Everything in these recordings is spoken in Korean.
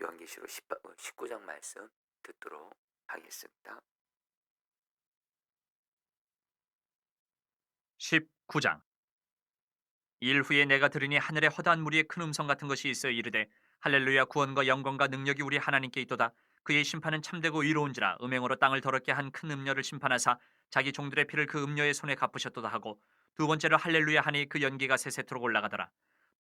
요한계시록 19장 말씀 듣도록 하겠습니다. 19장. 일 후에 내가 들으니 하늘에 허다한 무리의 큰 음성 같은 것이 있어 이르되 할렐루야, 구원과 영광과 능력이 우리 하나님께 있도다. 그의 심판은 참되고 의로운지라. 음행으로 땅을 더럽게 한 큰 음녀를 심판하사 자기 종들의 피를 그 음녀의 손에 갚으셨도다 하고, 두 번째로 할렐루야 하니 그 연기가 세세토록 올라가더라.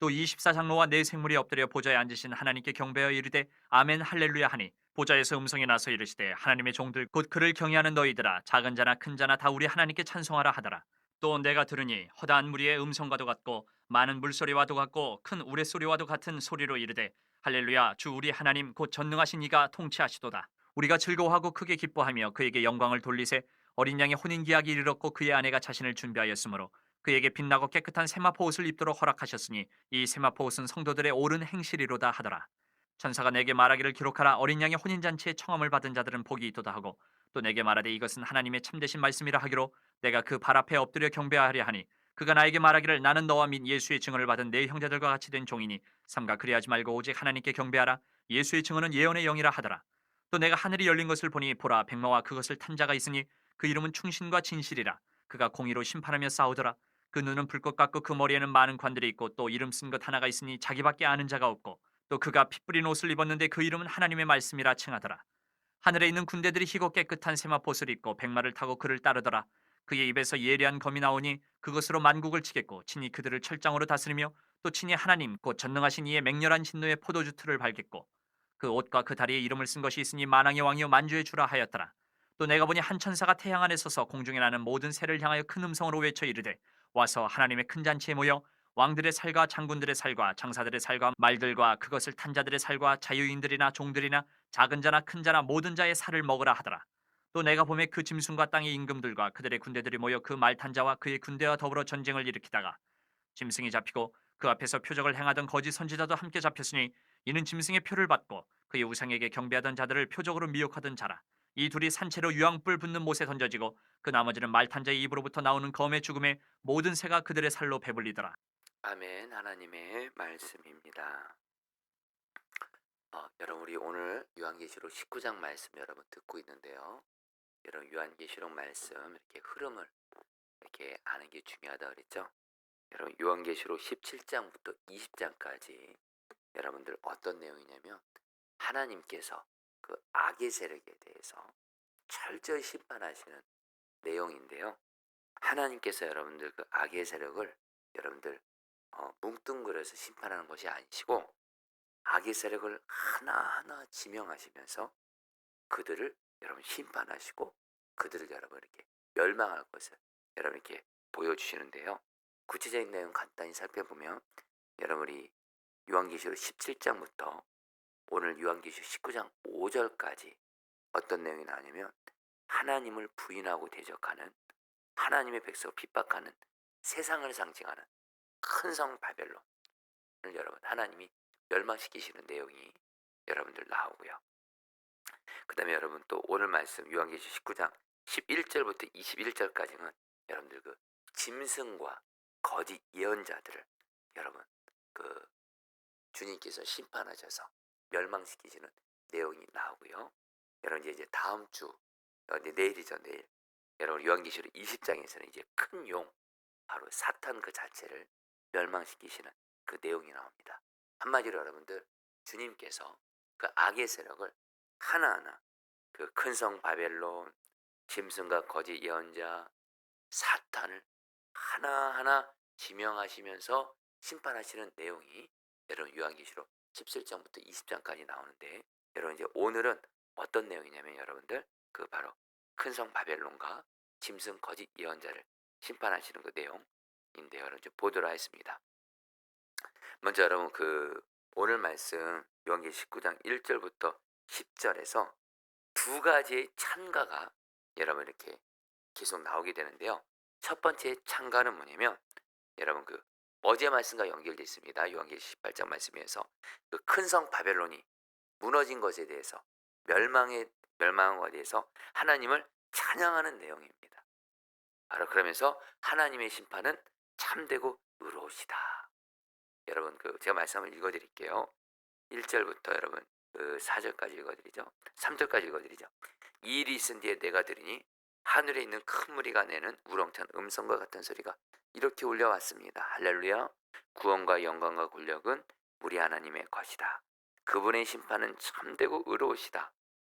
또 24장로와 네 생물이 엎드려 보좌에 앉으신 하나님께 경배하여 이르되 아멘 할렐루야 하니, 보좌에서 음성이 나서 이르시되 하나님의 종들 곧 그를 경외하는 너희들아, 작은 자나 큰 자나 다 우리 하나님께 찬송하라 하더라. 또 내가 들으니 허다한 무리의 음성과도 같고 많은 물소리와도 같고 큰 우레소리와도 같은 소리로 이르되 할렐루야, 주 우리 하나님 곧 전능하신 이가 통치하시도다. 우리가 즐거워하고 크게 기뻐하며 그에게 영광을 돌리세. 어린 양의 혼인기약이 이르렀고 그의 아내가 자신을 준비하였으므로 그에게 빛나고 깨끗한 세마포 옷을 입도록 허락하셨으니 이 세마포 옷은 성도들의 옳은 행실이로다 하더라. 천사가 내게 말하기를 기록하라. 어린 양의 혼인잔치에 청함을 받은 자들은 복이 있도다 하고, 또 내게 말하되 이것은 하나님의 참되신 말씀이라 하기로 내가 그 발 앞에 엎드려 경배하려 하니, 그가 나에게 말하기를 나는 너와 및 예수의 증언을 받은 내 형제들과 같이 된 종이니 삼가 그리하지 말고 오직 하나님께 경배하라. 예수의 증언은 예언의 영이라 하더라. 또 내가 하늘이 열린 것을 보니 보라, 백마와 그것을 탄 자가 있으니 그 이름은 충신과 진실이라. 그가 공의로 심판하며 싸우더라. 그 눈은 불꽃 같고 그 머리에는 많은 관들이 있고 또 이름 쓴 것 하나가 있으니 자기밖에 아는 자가 없고, 또 그가 피 뿌린 옷을 입었는데 그 이름은 하나님의 말씀이라 칭하더라. 하늘에 있는 군대들이 희고 깨끗한 세마포옷을 입고 백마를 타고 그를 따르더라. 그의 입에서 예리한 검이 나오니 그것으로 만국을 치겠고 친히 그들을 철장으로 다스리며 또 친히 하나님 곧 전능하신 이의 맹렬한 진노의 포도주 틀을 밟겠고, 그 옷과 그 다리에 이름을 쓴 것이 있으니 만왕의 왕이요 만주의 주라 하였더라. 또 내가 보니 한 천사가 태양 안에 서서 공중에 나는 모든 새를 향하여 큰 음성으로 외쳐 이르되 와서 하나님의 큰 잔치에 모여 왕들의 살과 장군들의 살과 장사들의 살과 말들과 그것을 탄 자들의 살과 자유인들이나 종들이나 작은 자나 큰 자나 모든 자의 살을 먹으라 하더라. 또 내가 보매 그 짐승과 땅의 임금들과 그들의 군대들이 모여 그 말 탄 자와 그의 군대와 더불어 전쟁을 일으키다가 짐승이 잡히고 그 앞에서 표적을 행하던 거짓 선지자도 함께 잡혔으니, 이는 짐승의 표를 받고 그의 우상에게 경배하던 자들을 표적으로 미혹하던 자라. 이 둘이 산채로 유황불 붙는 못에 던져지고 그 나머지는 말 탄 자의 입으로부터 나오는 검의 죽음에 모든 새가 그들의 살로 배불리더라. 아멘. 하나님의 말씀입니다. 여러분, 우리 오늘 요한계시록 19장 말씀 여러분 듣고 있는데요. 여러분, 요한계시록 말씀 이렇게 흐름을 이렇게 아는 게 중요하다 그랬죠. 여러분, 요한계시록 17장부터 20장까지 여러분들 어떤 내용이냐면, 하나님께서 그 악의 세력에 대해서 철저히 심판하시는 내용인데요. 하나님께서 여러분들 그 악의 세력을 여러분들 뭉뚱그려서 심판하는 것이 아니시고, 악의 세력을 하나하나 지명하시면서 그들을 여러분 심판하시고 그들을 여러분 이렇게 멸망할 것을 여러분 이렇게 보여주시는데요. 구체적인 내용 간단히 살펴보면, 여러분이 요한계시록 17장부터 오늘 요한계시록 19장 5절까지 어떤 내용이 나오냐면, 하나님을 부인하고 대적하는 하나님의 백성을 핍박하는 세상을 상징하는 큰 성 바벨론을 여러분 하나님이 멸망시키시는 내용이 여러분들 나오고요. 그 다음에 여러분 또 오늘 말씀 요한계시록 19장 11절부터 21절까지는 여러분들 그 짐승과 거짓 예언자들을 여러분 그 주님께서 심판하셔서 멸망시키시는 내용이 나오고요. 여러분 이제 다음 주 내일이죠, 내일. 여러분 요한계시록 20장에서는 이제 큰 용, 바로 사탄 그 자체를 멸망시키시는 그 내용이 나옵니다. 한마디로 여러분들 주님께서 그 악의 세력을 하나하나 그 큰 성 바벨론, 짐승과 거짓 예언자, 사탄을 하나하나 지명하시면서 심판하시는 내용이 여러분 요한계시록 17장부터 20장까지 나오는데, 여러분 이제 오늘은 어떤 내용이냐면 여러분들 그 바로 큰 성 바벨론과 짐승 거짓 예언자를 심판하시는 그 내용인데요. 여러분 좀 보도록 하겠습니다. 먼저 여러분 그 오늘 말씀 요한계시록 19장 1절부터 10절에서 두 가지의 찬가가 여러분 이렇게 계속 나오게 되는데요. 첫 번째 찬가는 뭐냐면, 여러분 그 어제 말씀과 연결되어 있습니다. 요한계시록 18장 말씀에서 그 큰 성 바벨론이 무너진 것에 대해서 멸망한 것에 대해서 하나님을 찬양하는 내용입니다. 바로 그러면서 하나님의 심판은 참되고 의로우시다. 여러분 그 제가 말씀을 읽어드릴게요. 1절부터 여러분 그 4절까지 읽어드리죠. 3절까지 읽어드리죠. 이 일이 있은 뒤에 내가 들으니 하늘에 있는 큰 무리가 내는 우렁찬 음성과 같은 소리가 이렇게 울려왔습니다. 할렐루야. 구원과 영광과 권력은 우리 하나님의 것이다. 그분의 심판은 참되고 의로우시다.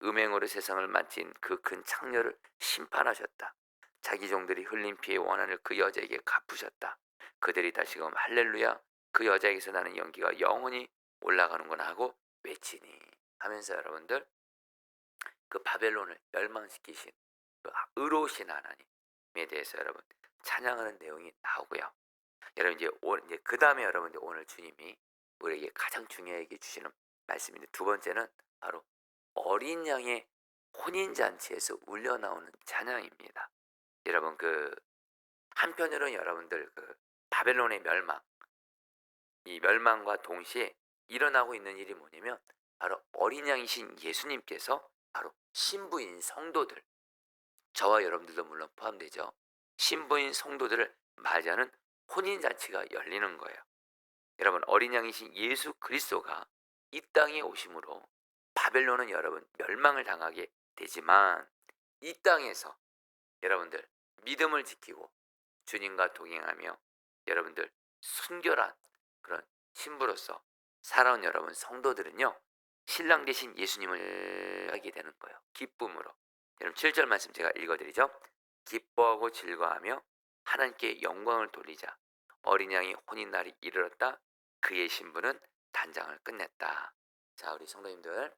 음행으로 세상을 만진 그 큰 창녀를 심판하셨다. 자기 종들이 흘린 피의 원한을 그 여자에게 갚으셨다. 그들이 다시금 할렐루야 그 여자에게서 나는 연기가 영원히 올라가는구나 하고 외치니 하면서 여러분들 그 바벨론을 멸망시키신 그 의로우신 하나님에 대해서 여러분 찬양하는 내용이 나오고요. 여러분 이제 그 다음에 여러분들 오늘 주님이 우리에게 가장 중요하게 주시는 말씀인데 두 번째는 바로 어린 양의 혼인 잔치에서 울려 나오는 찬양입니다. 여러분 그 한편으로는 여러분들 그 바벨론의 멸망, 이 멸망과 동시에 일어나고 있는 일이 뭐냐면 바로 어린 양이신 예수님께서 바로 신부인 성도들, 저와 여러분들도 물론 포함되죠. 신부인 성도들을 맞이하는 혼인잔치가 열리는 거예요. 여러분 어린 양이신 예수 그리스도가 이 땅에 오심으로 바벨론은 여러분 멸망을 당하게 되지만 이 땅에서 여러분들 믿음을 지키고 주님과 동행하며 여러분들 순결한 그런 신부로서 살아온 여러분 성도들은요 신랑 되신 예수님을 하게 되는 거예요. 기쁨으로. 여러분 7절 말씀 제가 읽어드리죠. 기뻐하고 즐거워하며 하나님께 영광을 돌리자. 어린 양이 혼인날이 이르렀다. 그의 신부는 단장을 끝냈다. 자 우리 성도님들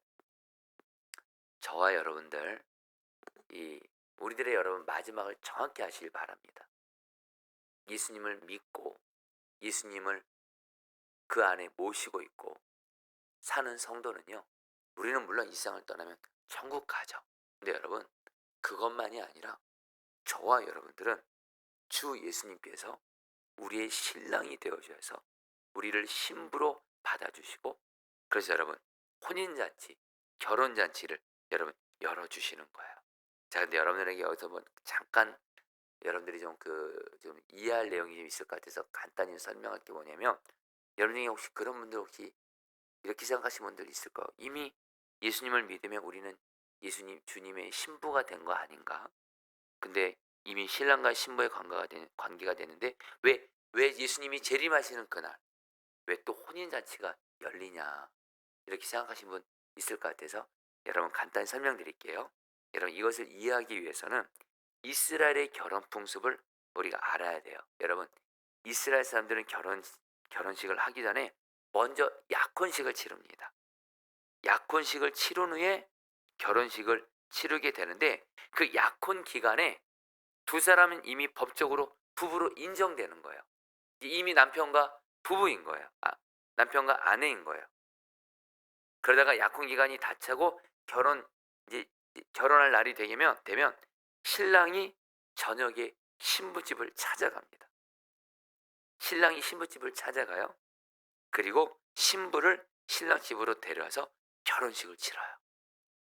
저와 여러분들 이 우리들의 여러분 마지막을 정확히 하시길 바랍니다. 예수님을 믿고 예수님을 그 안에 모시고 있고 사는 성도는요 우리는 물론 이 세상을 떠나면 천국 가죠. 근데 여러분 그것만이 아니라 저와 여러분들은 주 예수님께서 우리의 신랑이 되어주셔서 우리를 신부로 받아주시고 그래서 여러분 혼인잔치, 결혼잔치를 여러분 열어주시는 거예요. 자 근데 여러분들에게 여기서 뭐 잠깐 여러분들이 좀 이해할 내용이 좀 있을 것 같아서 간단히 설명할 게 뭐냐면 여러분이 혹시 그런 분들 혹시 이렇게 생각하시는 분들 있을 거예요. 이미 예수님을 믿으면 우리는 예수님 주님의 신부가 된 거 아닌가? 근데 이미 신랑과 신부의 관계가 되는데 왜 예수님이 재림하시는 그날 왜 또 혼인잔치가 열리냐 이렇게 생각하시는 분 있을 것 같아서 여러분 간단히 설명드릴게요. 여러분 이것을 이해하기 위해서는 이스라엘의 결혼 풍습을 우리가 알아야 돼요. 여러분 이스라엘 사람들은 결혼식을 하기 전에 먼저 약혼식을 치릅니다. 약혼식을 치른 후에 결혼식을 치르게 되는데 그 약혼 기간에 두 사람은 이미 법적으로 부부로 인정되는 거예요. 이미 남편과 부부인 거예요. 남편과 아내인 거예요. 그러다가 약혼 기간이 다 차고 결혼할 날이 되면 신랑이 저녁에 신부집을 찾아갑니다. 신랑이 신부집을 찾아가요. 그리고 신부를 신랑 집으로 데려와서 결혼식을 치러요.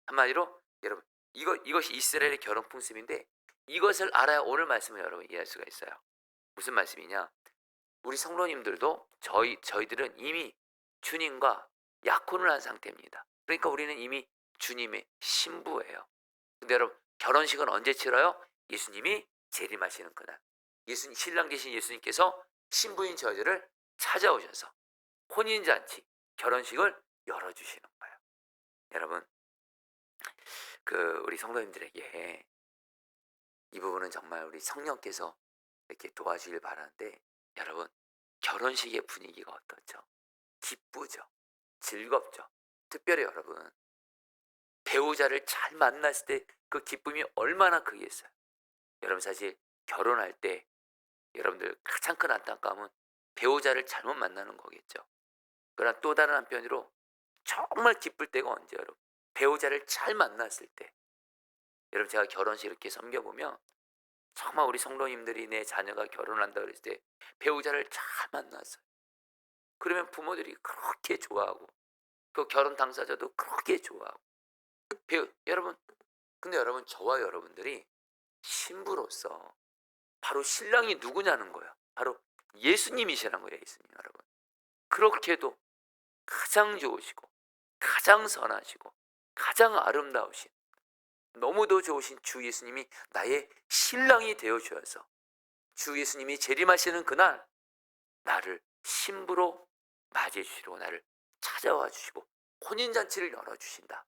한마디로 여러분 이것이 이스라엘의 결혼 풍습인데 이것을 알아야 오늘 말씀을 여러분 이해할 수가 있어요. 무슨 말씀이냐? 우리 성도님들도 저희들은 이미 주님과 약혼을 한 상태입니다. 그러니까 우리는 이미 주님의 신부예요. 근데 여러분 결혼식은 언제 치러요? 예수님이 재림하시는 그날. 신랑 되신 예수님께서 신부인 저희들을 찾아오셔서 혼인잔치, 결혼식을 열어주시는 거예요. 여러분 우리 성도님들에게 이 부분은 정말 우리 성령께서 이렇게 도와주길 바라는데 여러분 결혼식의 분위기가 어떻죠? 기쁘죠? 즐겁죠? 특별히 여러분 배우자를 잘 만났을 때 그 기쁨이 얼마나 크겠어요. 여러분 사실 결혼할 때 여러분들 가장 큰 안타까움은 배우자를 잘못 만나는 거겠죠. 그러나 또 다른 한편으로 정말 기쁠 때가 언제 여러분 배우자를 잘 만났을 때 여러분 제가 결혼식 이렇게 섬겨보면 정말 우리 성도님들이 내 자녀가 결혼한다 그랬을 때 배우자를 잘 만났어요. 그러면 부모들이 그렇게 좋아하고 그 결혼 당사자도 그렇게 좋아하고 여러분 근데 여러분 저와 여러분들이 신부로서 바로 신랑이 누구냐는 거예요. 바로 예수님이시라는 거예요. 예수님 여러분 그렇게도 가장 좋으시고 가장 선하시고 가장 아름다우신 너무도 좋으신 주 예수님이 나의 신랑이 되어 주셔서 주 예수님이 재림하시는 그날 나를 신부로 맞이해 주시고 나를 찾아와 주시고 혼인잔치를 열어주신다.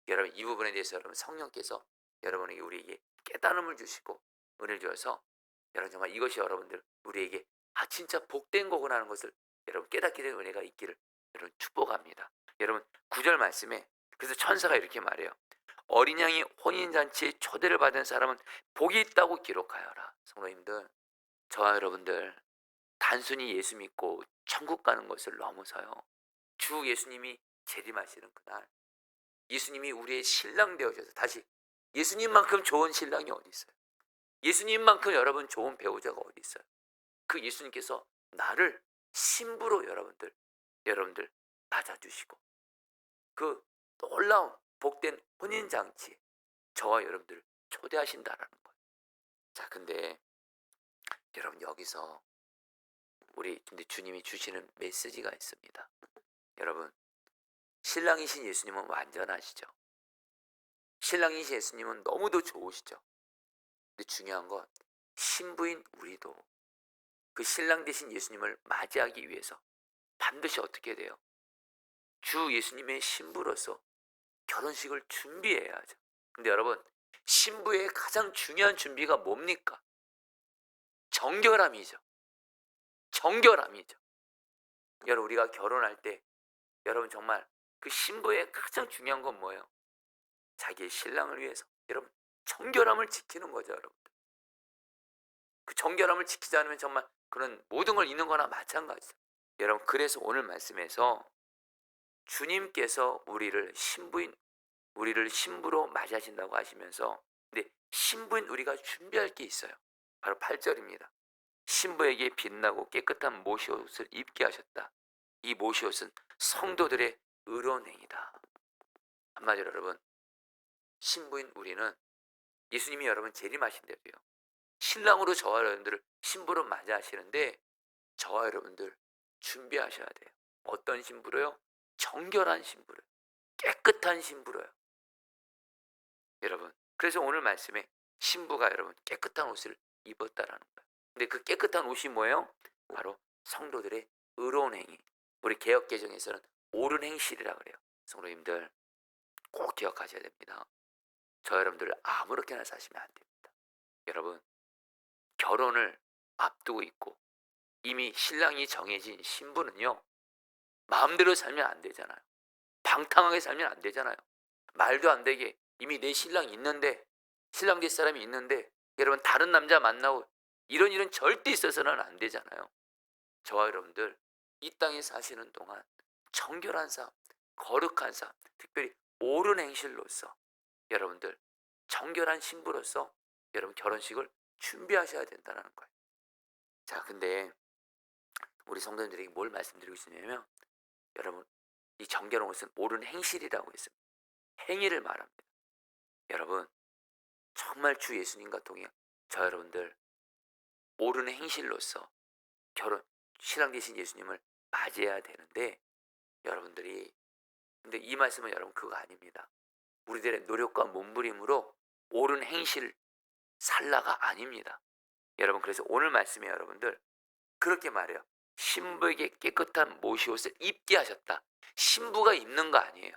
여러분 이 부분에 대해서 여러분 성령께서 여러분에게 우리에게 깨달음을 주시고 은혜를 주셔서 여러분 정말 이것이 여러분들 우리에게 진짜 복된 거구나 하는 것을 여러분 깨닫게 된 은혜가 있기를 여러분 축복합니다. 여러분 9절 말씀에 그래서 천사가 이렇게 말해요. 어린 양이 혼인잔치에 초대를 받은 사람은 복이 있다고 기록하여라. 성도님들 저와 여러분들 단순히 예수 믿고 천국 가는 것을 넘어서요. 주 예수님이 재림하시는 그날 예수님이 우리의 신랑 되어줘서 다시 예수님만큼 좋은 신랑이 어디 있어요? 예수님만큼 여러분 좋은 배우자가 어디 있어요? 그 예수님께서 나를 신부로 여러분들 맞아주시고 그 놀라운 복된 혼인잔치에 저와 여러분들을 초대하신다라는 거예요. 자, 근데 여러분 여기서 근데 주님이 주시는 메시지가 있습니다. 여러분 신랑이신 예수님은 완전하시죠. 신랑이신 예수님은 너무도 좋으시죠. 근데 중요한 건 신부인 우리도 그 신랑 되신 예수님을 맞이하기 위해서 반드시 어떻게 돼요? 주 예수님의 신부로서 결혼식을 준비해야 하죠. 근데 여러분 신부의 가장 중요한 준비가 뭡니까? 정결함이죠. 정결함이죠. 여러분 우리가 결혼할 때 여러분 정말 그 신부의 가장 중요한 건 뭐예요? 자기의 신랑을 위해서 여러분 정결함을 지키는 거죠. 여러분 그 정결함을 지키지 않으면 정말 그런 모든 걸 잃는 거나 마찬가지죠. 여러분 그래서 오늘 말씀에서 주님께서 우리를 신부로 맞이하신다고 하시면서 근데 신부인 우리가 준비할 게 있어요. 바로 8절입니다. 신부에게 빛나고 깨끗한 모시옷을 입게 하셨다. 이 모시옷은 성도들의 의로운 행위다. 한마디로 여러분 신부인 우리는 예수님이 여러분 재림하신대도요. 신랑으로 저와 여러분들을 신부로 맞이하시는데 저와 여러분들 준비하셔야 돼요. 어떤 신부로요? 정결한 신부로요. 깨끗한 신부로요. 여러분 그래서 오늘 말씀에 신부가 여러분 깨끗한 옷을 입었다라는 거예요. 근데 그 깨끗한 옷이 뭐예요? 바로 성도들의 의로운 행위. 우리 개역개정에서는 옳은 행실이라 그래요. 성도님들 꼭 기억하셔야 됩니다. 저 여러분들 아무렇게나 사시면 안 됩니다. 여러분 결혼을 앞두고 있고 이미 신랑이 정해진 신부는요 마음대로 살면 안 되잖아요. 방탕하게 살면 안 되잖아요. 말도 안 되게 이미 내 신랑이 있는데 신랑 될 사람이 있는데 여러분 다른 남자 만나고 이런 일은 절대 있어서는 안 되잖아요. 저와 여러분들 이 땅에 사시는 동안 정결한 삶, 거룩한 삶, 특별히 옳은 행실로서 여러분들 정결한 신부로서 여러분 결혼식을 준비하셔야 된다는 거예요. 자, 근데 우리 성도님들에게 뭘 말씀드리고 있냐면 여러분 이 정결한 것은 옳은 행실이라고 했습니다. 행위를 말합니다. 여러분 정말 주 예수님과 동행 저 여러분들 옳은 행실로서 신랑 되신 예수님을 맞이해야 되는데 여러분들이 근데 이 말씀은 여러분 그거 아닙니다. 우리들의 노력과 몸부림으로 옳은 행실 살라가 아닙니다. 여러분 그래서 오늘 말씀에 여러분들 그렇게 말해요. 신부에게 깨끗한 모시옷을 입게 하셨다. 신부가 입는 거 아니에요.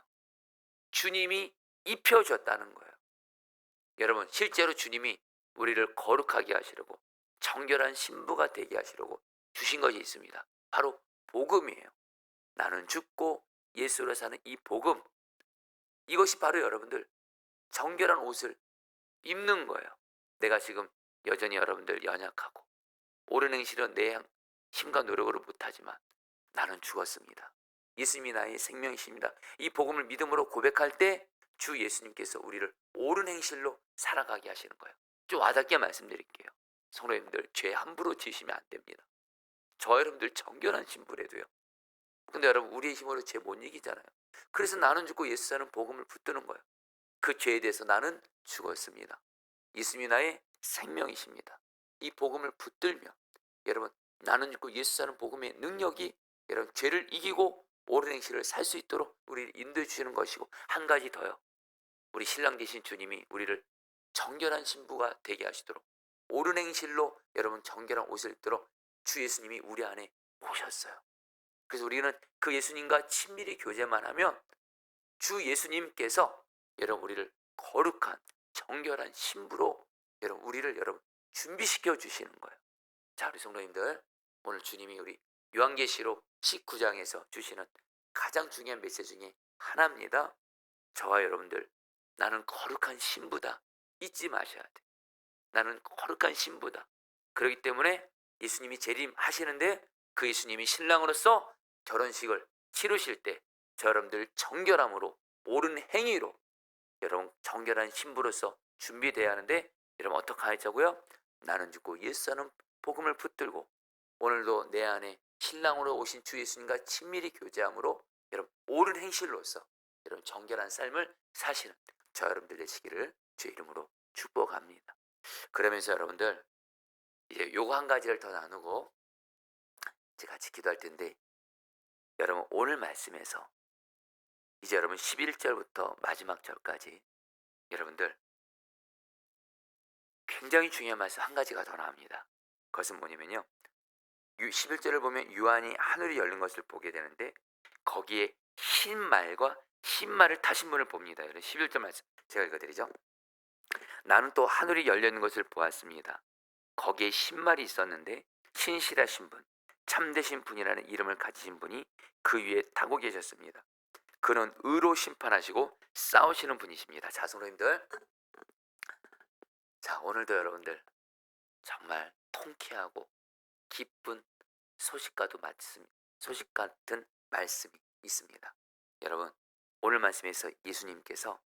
주님이 입혀줬다는 거예요. 여러분 실제로 주님이 우리를 거룩하게 하시려고 정결한 신부가 되게 하시려고 주신 것이 있습니다. 바로 복음이에요. 나는 죽고 예수로 사는 이 복음, 이것이 바로 여러분들 정결한 옷을 입는 거예요. 내가 지금 여전히 여러분들 연약하고 옳은 행실은 내 힘과 노력으로 못하지만 나는 죽었습니다. 예수님이 나의 생명이십니다. 이 복음을 믿음으로 고백할 때 주 예수님께서 우리를 옳은 행실로 살아가게 하시는 거예요. 좀 와닿게 말씀드릴게요. 성도님들 죄 함부로 지으시면 안 됩니다. 저 여러분들 정결한 신부래도요. 근데 여러분 우리의 힘으로 죄 못 이기잖아요. 그래서 나는 죽고 예수 사는 복음을 붙드는 거예요. 그 죄에 대해서 나는 죽었습니다. 예수님이 나의 생명이십니다. 이 복음을 붙들면 여러분 나는 죽고 예수 사는 복음의 능력이 여러분 죄를 이기고 옳은 행실을 살 수 있도록 우리를 인도해 주시는 것이고, 한 가지 더요. 우리 신랑 되신 주님이 우리를 정결한 신부가 되게 하시도록, 옳은 행실로 여러분 정결한 옷을 입도록 주 예수님이 우리 안에 오셨어요. 그래서 우리는 그 예수님과 친밀히 교제만 하면 주 예수님께서 여러분 우리를 거룩한 정결한 신부로 여러분 준비시켜 주시는 거예요. 자, 우리 성도님들, 오늘 주님이 우리 요한계시록 19장에서 주시는 가장 중요한 메시지 중에 하나입니다. 저와 여러분들, 나는 거룩한 신부다, 잊지 마셔야 돼. 나는 거룩한 신부다. 그렇기 때문에 예수님이 재림하시는데 그 예수님이 신랑으로서 결혼식을 치르실 때 저 여러분들 정결함으로, 옳은 행위로 여러분 정결한 신부로서 준비돼야 하는데, 여러분 어떻게 하자고요? 나는 죽고 예수는 복음을 붙들고 오늘도 내 안에 신랑으로 오신 주 예수님과 친밀히 교제함으로 여러분 옳은 행실로서 여러분 정결한 삶을 사시는 저 여러분들 되시기를 주의 이름으로 축복합니다. 그러면서 여러분들 이제 요거 한 가지를 더 나누고 이제 같이 기도할 텐데, 여러분 오늘 말씀에서 이제 여러분 11절부터 마지막 절까지 여러분들 굉장히 중요한 말씀 한 가지가 더 나옵니다. 그것은 뭐냐면요, 11절을 보면 유한이 하늘이 열린 것을 보게 되는데 거기에 흰 말과 흰 말을 타신 분을 봅니다. 여러분 11절 말씀 제가 읽어드리죠. 나는 또 하늘이 열린 것을 보았습니다. 거기에 흰 말이 있었는데 신실하신 분, 참되신 분이라는 이름을 가지신 분이 그 위에 타고 계셨습니다. 그는 의로 심판하시고 싸우시는 분이십니다. 자, 성도님들, 자 오늘도 여러분들 정말 통쾌하고 기쁜 소식 같은 말씀이 있습니다. 여러분 오늘 말씀에서 예수님께서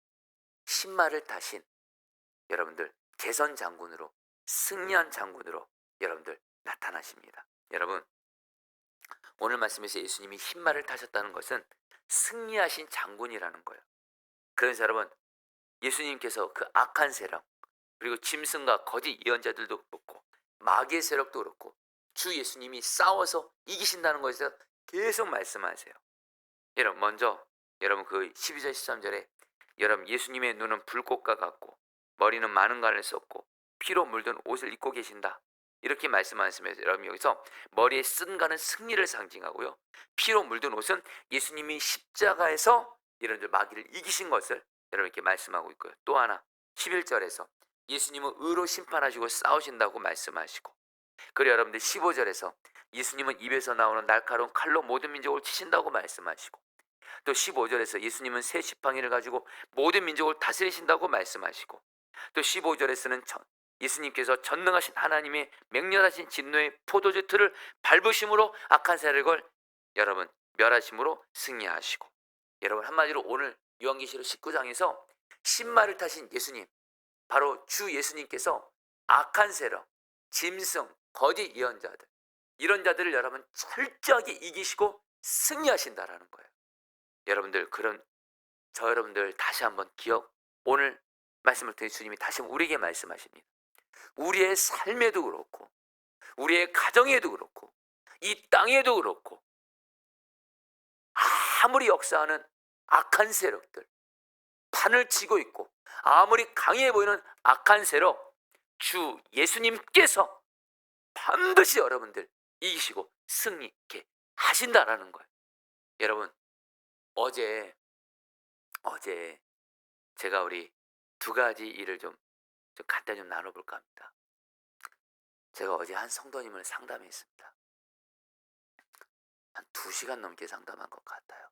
신말을 타신 여러분들 개선 장군으로, 승리한 장군으로 여러분들 나타나십니다. 여러분 오늘 말씀에서 예수님이 흰말을 타셨다는 것은 승리하신 장군이라는 거예요. 그래서 여러분 예수님께서 그 악한 세력, 그리고 짐승과 거짓 예언자들도 그렇고 마귀의 세력도 그렇고 주 예수님이 싸워서 이기신다는 것에서 계속 말씀하세요. 여러분 먼저 여러분 그 12절 13절에 여러분 예수님의 눈은 불꽃과 같고 머리는 많은 관을 썼고 피로 물든 옷을 입고 계신다, 이렇게 말씀하시면서 여러분 여기서 머리에 쓴 가는 승리를 상징하고요, 피로 물든 옷은 예수님이 십자가에서 여러분들 마귀를 이기신 것을 여러분 이렇게 말씀하고 있고요. 또 하나 11절에서 예수님은 의로 심판하시고 싸우신다고 말씀하시고, 그리고 여러분들 15절에서 예수님은 입에서 나오는 날카로운 칼로 모든 민족을 치신다고 말씀하시고, 또 15절에서 예수님은 새 지팡이를 가지고 모든 민족을 다스리신다고 말씀하시고, 또 15절에서는 예수님께서 전능하신 하나님의 맹렬하신 진노의 포도주 틀을 밟으심으로 악한 세력을 여러분 멸하심으로 승리하시고, 여러분 한마디로 오늘 요한계시록 19장에서 신말을 타신 예수님, 바로 주 예수님께서 악한 세력, 짐승, 거짓 예언자들, 이런 자들을 여러분 철저하게 이기시고 승리하신다라는 거예요. 여러분들 그런 저 여러분들 다시 한번 오늘 말씀을 통해 주님이 다시 우리에게 말씀하십니다. 우리의 삶에도 그렇고 우리의 가정에도 그렇고 이 땅에도 그렇고 아무리 역사하는 악한 세력들, 판을 치고 있고 아무리 강해 보이는 악한 세력, 주 예수님께서 반드시 여러분들 이기시고 승리케 하신다라는 거예요. 여러분 어제 제가 우리 두 가지 일을 좀 간단히 좀 나눠볼까 합니다. 제가 어제 한 성도님을 상담했습니다. 한 2시간 넘게 상담한 것 같아요.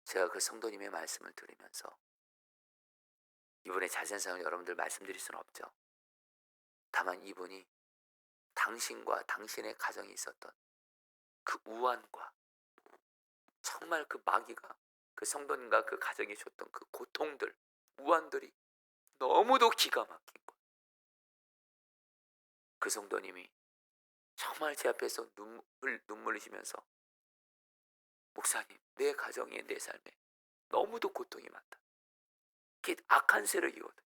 제가 그 성도님의 말씀을 들으면서 이분의 자세한 여러분들 말씀드릴 수는 없죠. 다만 이분이 당신과 당신의 가정에 있었던 그 우환과 정말 그 마귀가 그 성도님과 그 가정에 줬던 그 고통들, 우환들이 너무도 기가 막힌 거예요. 그 성도님이 정말 제 앞에서 눈물 흘리시면서 목사님, 내 가정에 내 삶에 너무도 고통이 많다. 그게 악한 세력이거든.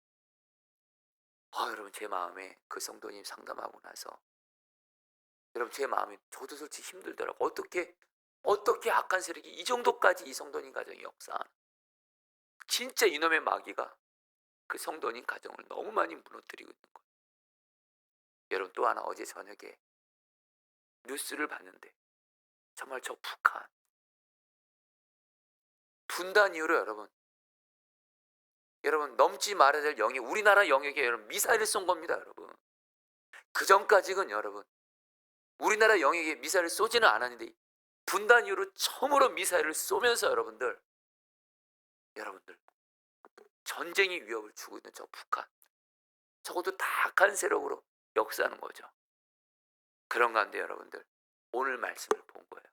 여러분 제 마음에 그 성도님 상담하고 나서 여러분 제 마음이 저도 솔직히 힘들더라고. 어떻게 어떻게 악한 세력이 이 정도까지 이 성도님 가정이 역사하나. 진짜 이놈의 마귀가 그 성도님 가정을 너무 많이 무너뜨리고 있는 거예요. 여러분, 또 하나, 어제 저녁에 뉴스를 봤는데 정말 저 북한 분단 이후로 여러분 넘지 말아야 될 영역, 우리나라 영역에 여러분 미사일을 쏜 겁니다. 여러분, 그 전까지는 여러분 우리나라 영역에 미사일을 쏘지는 않았는데 분단 이후로 처음으로 미사일을 쏘면서 여러분들 전쟁의 위협을 주고 있는 저 북한, 적어도 다 악한 세력으로 역사하는 거죠. 그런 가운데 여러분들 오늘 말씀을 본 거예요.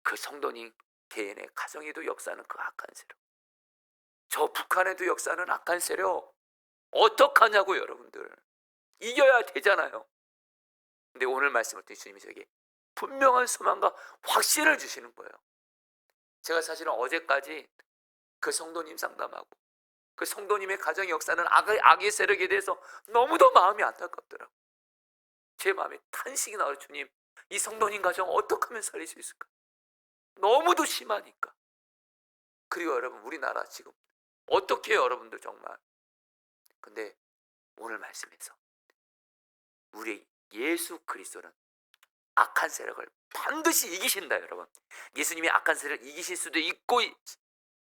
그 성도님 개인의 가정에도 역사하는 그 악한 세력, 저 북한에도 역사하는 악한 세력, 어떡하냐고. 여러분들 이겨야 되잖아요. 근데 오늘 말씀을 통해 주님이 저에게 분명한 소망과 확신을 주시는 거예요. 제가 사실은 어제까지 그 성도님 상담하고 그 성도님의 가정의 역사는 악의 세력에 대해서 너무도 마음이 안타깝더라고요. 제 마음에 탄식이 나와요. 주님, 이 성도님 가정 어떻게 하면 살릴 수 있을까? 너무도 심하니까. 그리고 여러분, 우리나라 지금 어떻게 해요, 여러분들 정말. 근데 오늘 말씀에서 우리 예수 그리스도는 악한 세력을 반드시 이기신다. 여러분, 예수님이 악한 세력을 이기실 수도 있고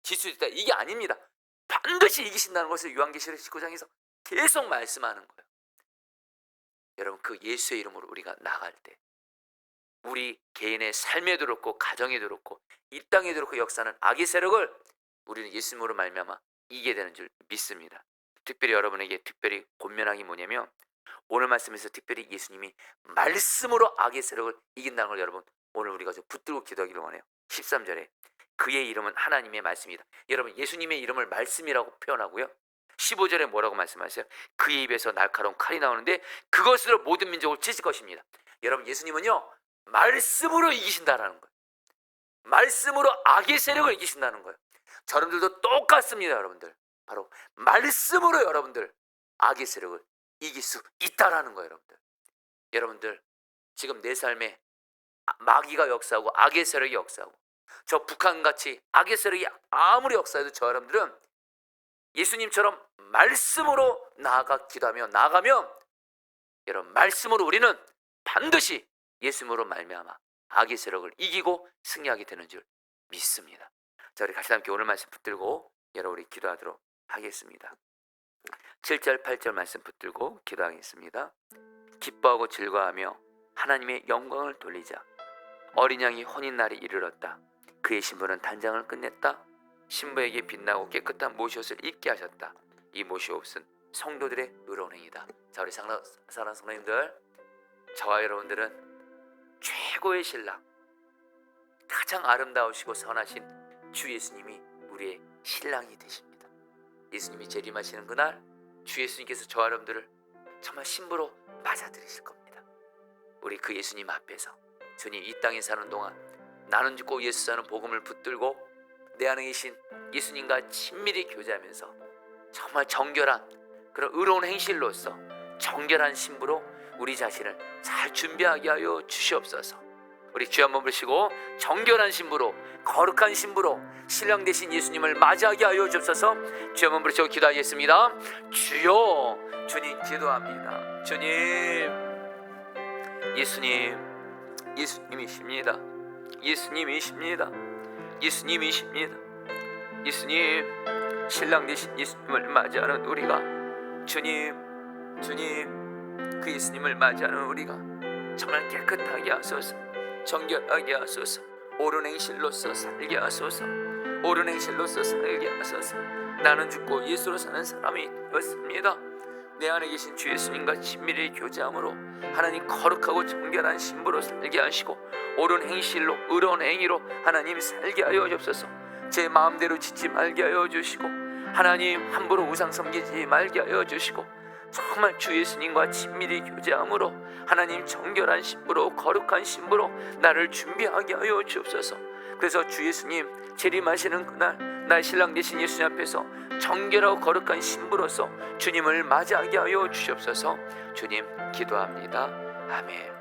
질 수도 있다, 이게 아닙니다. 반드시 이기신다는 것을 요한계시록 19장에서 계속 말씀하는 거예요. 여러분, 그 예수의 이름으로 우리가 나갈 때 우리 개인의 삶에도 그렇고 가정에도 그렇고 이 땅에도 그렇고 역사는 악의 세력을 우리는 예수님으로 말미암아 이기게 되는 줄 믿습니다. 특별히 여러분에게 특별히 권면하기 뭐냐면, 오늘 말씀에서 특별히 예수님이 말씀으로 악의 세력을 이긴다는 걸 여러분 오늘 우리가 좀 붙들고 기도하기를 원해요. 13절에 그의 이름은 하나님의 말씀이다. 여러분, 예수님의 이름을 말씀이라고 표현하고요, 15절에 뭐라고 말씀하세요? 그의 입에서 날카로운 칼이 나오는데 그것으로 모든 민족을 치실 것입니다. 여러분, 예수님은요 말씀으로 이기신다라는 거예요. 말씀으로 악의 세력을 이기신다는 거예요. 저러분들도 똑같습니다. 여러분들 바로 말씀으로 여러분들 악의 세력을 이길 수 있다라는 거예요. 여러분들 지금 내 삶에 마귀가 역사하고 악의 세력이 역사하고 저 북한같이 악의 세력이 아무리 역사해도 저 여러분들은 예수님처럼 말씀으로 나아가면 여러분, 말씀으로 우리는 반드시 예수님으로 말미암아 악의 세력을 이기고 승리하게 되는 줄 믿습니다. 자, 우리 같이 함께 오늘 말씀 붙들고 여러분 우리 기도하도록 하겠습니다. 7절 8절 말씀 붙들고 기도하겠습니다. 기뻐하고 즐거워하며 하나님의 영광을 돌리자. 어린 양이 혼인날이 이르렀다. 그의 신부는 단장을 끝냈다. 신부에게 빛나고 깨끗한 모시옷을 입게 하셨다. 이 모시옷은 성도들의 의로운 행위다. 자, 우리 사랑하는 성도님들, 저와 여러분들은 최고의 신랑, 가장 아름다우시고 선하신 주 예수님이 우리의 신랑이 되십니다. 예수님이 재림하시는 그날 주 예수님께서 저와 여러분들을 정말 신부로 맞아들이실 겁니다. 우리 그 예수님 앞에서 주님 이 땅에 사는 동안 나는 죽고 예수 사는 복음을 붙들고 내 안에 계신 예수님과 친밀히 교제하면서 정말 정결한 그런 의로운 행실로서 정결한 신부로 우리 자신을 잘 준비하게 하여 주시옵소서. 우리 주여 한번 부르시고 정결한 신부로, 거룩한 신부로 신랑 되신 예수님을 맞이하게 하여 주옵소서. 주여 한번 부르시고 기도하겠습니다. 주여, 주님 기도합니다. 주님, 예수님이십니다. 예수님이십니다. 예수님이십니다. 예수님, 신랑 되신 예수님을 맞이하는 우리가, 주님, 그 예수님을 맞이하는 우리가 정말 깨끗하게 하소서, 정결하게 하소서, 옳은 행실로서 살게 하소서, 옳은 행실로서 살게 하소서. 나는 죽고 예수로 사는 사람이 되었습니다. 내 안에 계신 주 예수님과 친밀히 교제함으로 하나님 거룩하고 정결한 신부로 살게 하시고 옳은 행실로 의로운 행위로 하나님 살게 하여 주옵소서. 제 마음대로 짓지 말게 하여 주시고 하나님 함부로 우상 섬기지 말게 하여 주시고 정말 주 예수님과 친밀히 교제함으로 하나님 정결한 신부로 거룩한 신부로 나를 준비하게 하여 주옵소서. 그래서 주 예수님 재림하시는 그날 나의 신랑 되신 예수님 앞에서 정결하고 거룩한 신부로서 주님을 맞이하게 하여 주시옵소서. 주님 기도합니다. 아멘.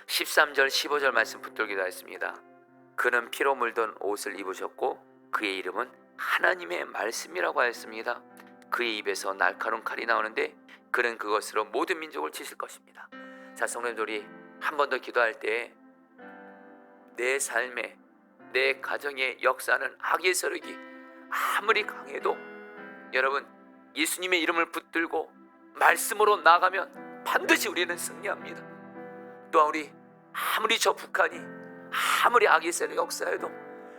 13절 15절 말씀 붙들기도 했습니다. 그는 피로 물든 옷을 입으셨고 그의 이름은 하나님의 말씀이라고 하였습니다. 그의 입에서 날카로운 칼이 나오는데 그는 그것으로 모든 민족을 치실 것입니다. 자, 성도님들이 한 번 더 기도할 때 내 삶에, 내 가정의 역사는 악의 세력이 아무리 강해도 여러분 예수님의 이름을 붙들고 말씀으로 나가면 반드시 우리는 승리합니다. 또한 우리 아무리 저 북한이 아무리 악의 세력이 역사해도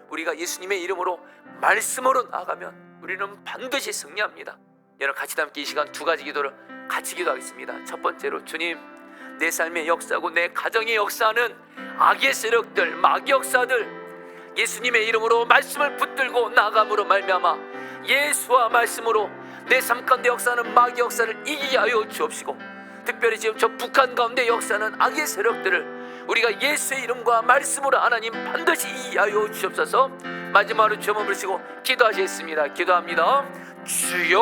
우리가 예수님의 이름으로 말씀으로 나가면 우리는 반드시 승리합니다. 여러분 같이 함께 이 시간 두 가지 기도를 같이 기도하겠습니다. 첫 번째로, 주님, 내 삶의 역사고 내 가정의 역사는 악의 세력들, 마귀 역사들 예수님의 이름으로 말씀을 붙들고 나감으로 말미암아 예수와 말씀으로 내 삶 가운데 역사는 마귀 역사를 이기게 하여 주옵시고, 특별히 지금 저 북한 가운데 역사는 악의 세력들을 우리가 예수의 이름과 말씀으로 하나님 반드시 이기게 하여 주옵소서. 마지막으로 주여 부르시고 기도하시겠습니다. 기도합니다. 주여.